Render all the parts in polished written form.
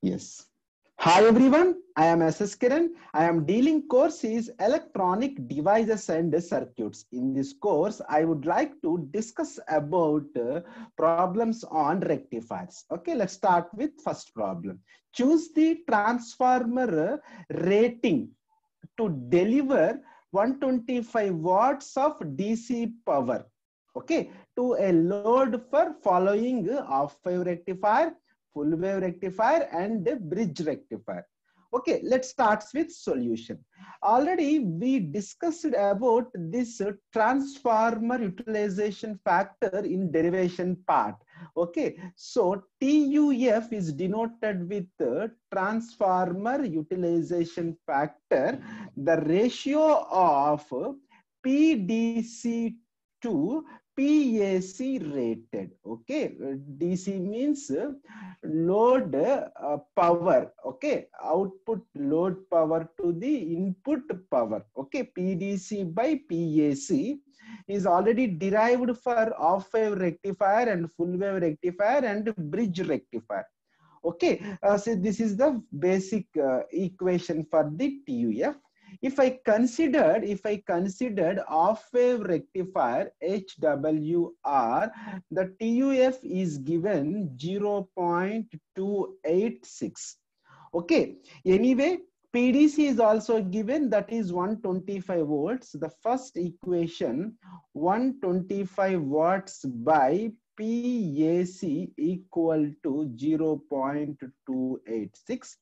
Yes. Hi everyone, I am SS Kiran. I am dealing course is electronic devices and circuits. In this course, I would like to discuss about problems on rectifiers. Okay, let's start with first problem. Choose the transformer rating to deliver 125 watts of DC power. Okay, to a load for following half wave rectifier, full wave rectifier and bridge rectifier. Okay, let's start with solution. Already we discussed about this transformer utilization factor in derivation part. Okay, so TUF is denoted with transformer utilization factor, the ratio of PDC to PAC rated. Okay, DC means load power. Okay, output load power to the input power. Okay, PDC by PAC is already derived for half wave rectifier and full wave rectifier and bridge rectifier. Okay, so this is the basic equation for the TUF. If I considered half wave rectifier HWR, the TUF is given 0.286. Okay, anyway, PDC is also given, that is 125 volts. The first equation, 125 watts by PAC equal to 0.286.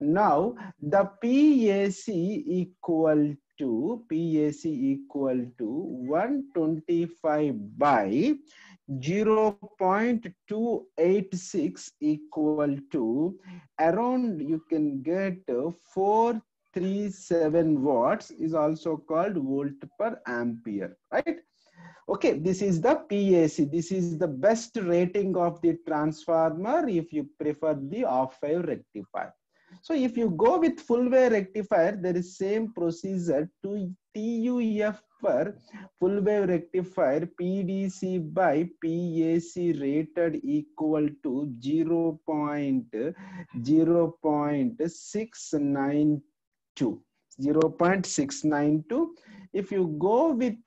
Now the PAC equal to 125 by 0.286 equal to around, you can get 437 watts, is also called volt per ampere, right? Okay, this is the PAC. This is the best rating of the transformer if you prefer the half wave rectifier. So if you go with full wave rectifier, there is same procedure to TUF for full wave rectifier, PDC by PAC rated equal to 0.692. If you go with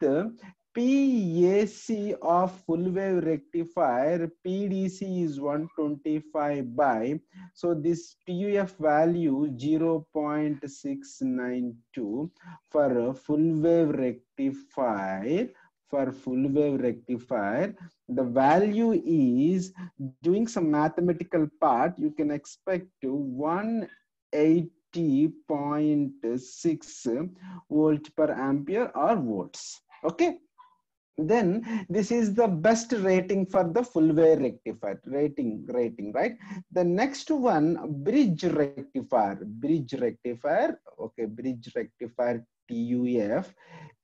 PAC of full wave rectifier, PDC is 125 by, so this TUF value 0.692 for a full wave rectifier. For full wave rectifier, the value is, doing some mathematical part, you can expect to 180.6 volt per ampere or volts. Okay, then this is the best rating for the full wave rectifier rating, right? The next one, bridge rectifier. Okay, bridge rectifier TUF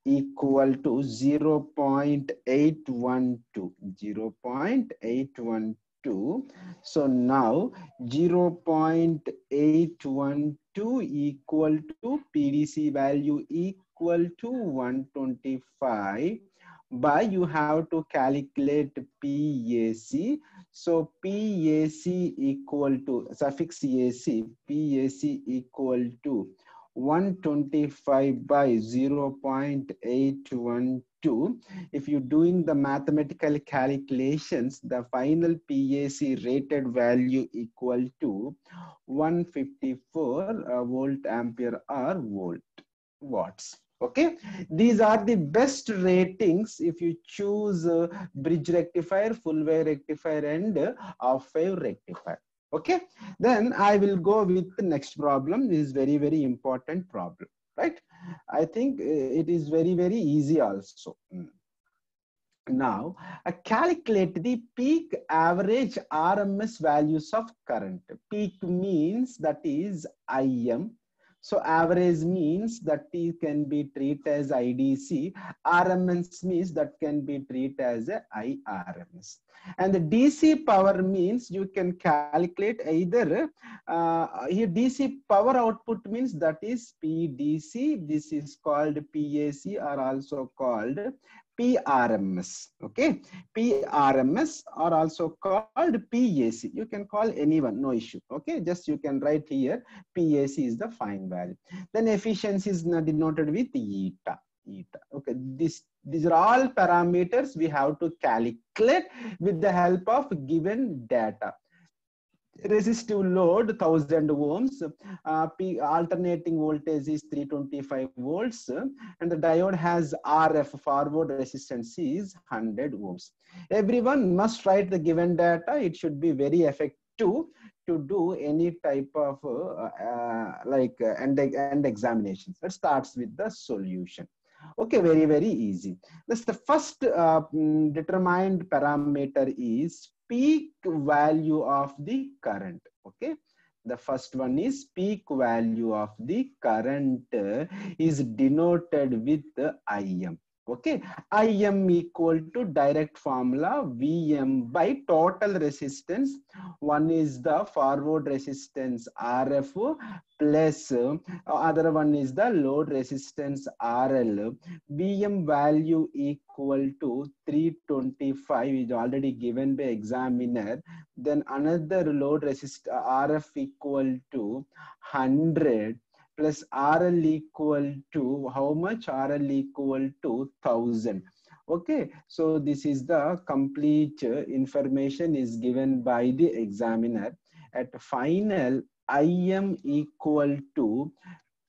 equal to 0.812. So now 0.812 equal to PDC value equal to 125 by, you have to calculate PAC. So PAC equal to suffix AC, PAC equal to 125 by 0.812. If you're doing the mathematical calculations, the final PAC rated value equal to 154 volt ampere or watts. Okay, these are the best ratings if you choose bridge rectifier, full wave rectifier and half wave rectifier. Okay, then I will go with the next problem. This is very important problem, right? I think it is very easy also. Now, calculate the peak average RMS values of current. Peak means that is IM. So average means that it can be treated as IDC. RMS means that can be treated as a IRMS. And the DC power means you can calculate either, here DC power output means that is PDC. This is called PAC or also called PRMS. Okay, PRMS or also called PAC. You can call anyone, no issue. Okay, just you can write here PAC is the fine value. Then efficiency is denoted with eta. Okay, these are all parameters we have to calculate with the help of given data. Resistive load 1000 ohms, alternating voltage is 325 volts, and the diode has RF, forward resistance is 100 ohms. Everyone must write the given data. It should be very effective to do any type of end examinations. Let's start with the solution. Okay, very easy. This the first determined parameter is peak value of the current. Okay, the first one is peak value of the current is denoted with Im. Okay, Im equal to direct formula Vm by total resistance. One is the forward resistance Rf plus other one is the load resistance RL. Vm value equal to 325 is already given by examiner. Then another load resistor Rf equal to 100 plus RL equal to how much? RL equal to 1000. Okay, so this is the complete information is given by the examiner. At final, Im equal to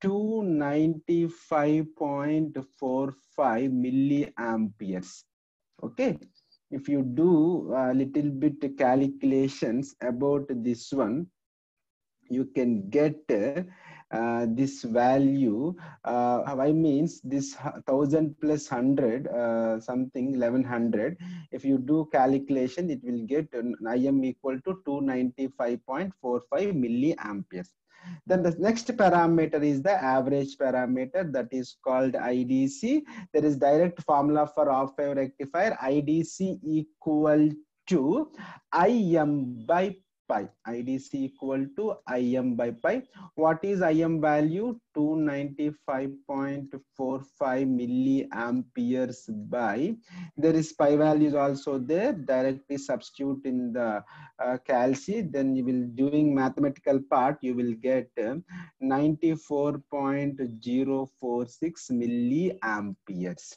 295.45 milliamperes. Okay, if you do a little bit calculations about this one, you can get this value. I means this 1000 plus 100 something 1100. If you do calculation, it will get Im equal to 295.45 milliamperes. Then the next parameter is the average parameter, that is called IDC. There is direct formula for off-wave rectifier. IDC equal to Im by pi. IDC equal to Im by pi. What is Im value? 295.45 milliamperes by, there is pi values also there. Directly substitute in the calci, then you will doing mathematical part, you will get 94.046 milliamperes.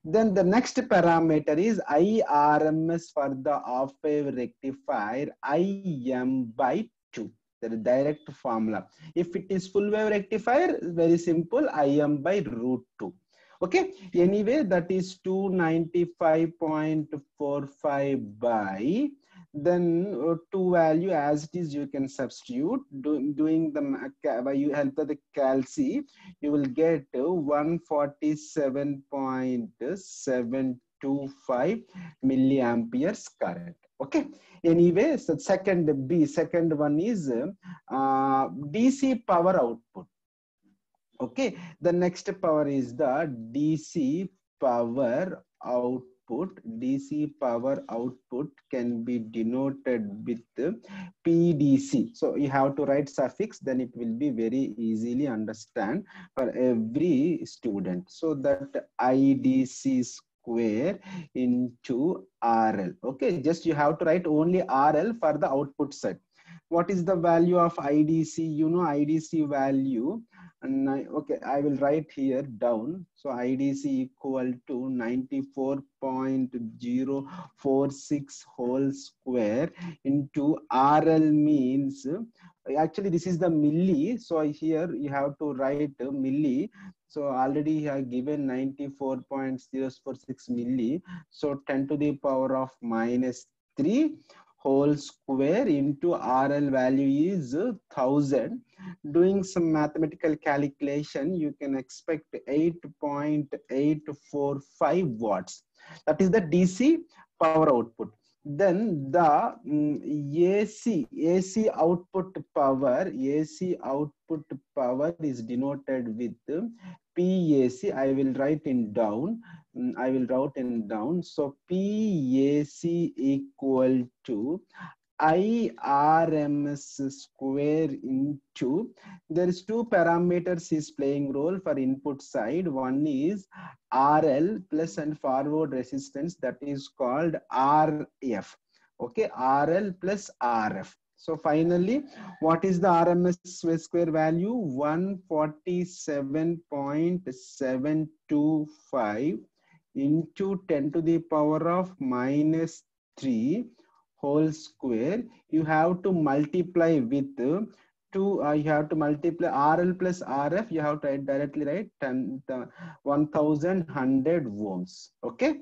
Then the next parameter is IRMS for the off-wave rectifier, Im by 2. The direct formula. If it is full wave rectifier, very simple, Im by root 2. Okay, anyway, that is 295.45 by, then 2 value as it is you can substitute. Doing the by you help of the calci, you will get 147.725 milliamperes current. Okay, anyway, so second one is DC power output. Okay, the next power is the DC power output. DC power output can be denoted with PDC. So you have to write suffix, then it will be very easily understand for every student. So that IDC square into RL. Okay, just you have to write only RL for the output side. What is the value of IDC? You know IDC value. And okay, I will write here down. So IDC equal to 94.046 whole square into RL means, actually this is the milli. So here you have to write milli. So already I have given 94.046 milli. So 10 to the power of minus 3 whole square into RL value is 1000. Doing some mathematical calculation, you can expect 8.845 watts. That is the DC power output. Then the AC output power is denoted with PAC. I will write in down. So PAC equal to IRMS square into, there is two parameters is playing role for input side. One is RL plus and forward resistance, that is called RF. Okay, RL plus RF. So finally, what is the RMS square value? 147.725 into 10 to the power of minus 3 whole square. You have to multiply with you have to multiply RL plus RF. You have to write directly, right? 1100 ohms. Okay.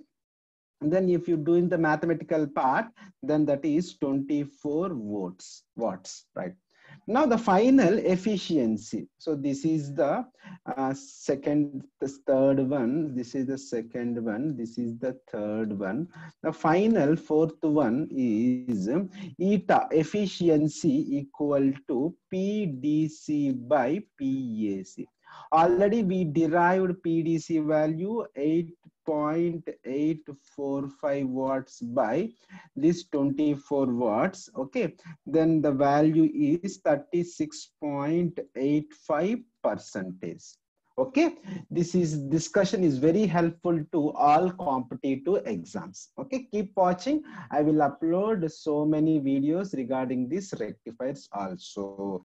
And then if you do in the mathematical part, then that is 24 watts, right? Now the final efficiency. So this is the second, the third one. This is the second one. This is the third one. The final fourth one is eta efficiency equal to PDC by PAC. Already we derived PDC value 8.845 watts by this 24 watts. Okay, then the value is 36.85 percentage. Okay, this discussion is very helpful to all competitive exams. Okay, keep watching. I will upload so many videos regarding these rectifiers also.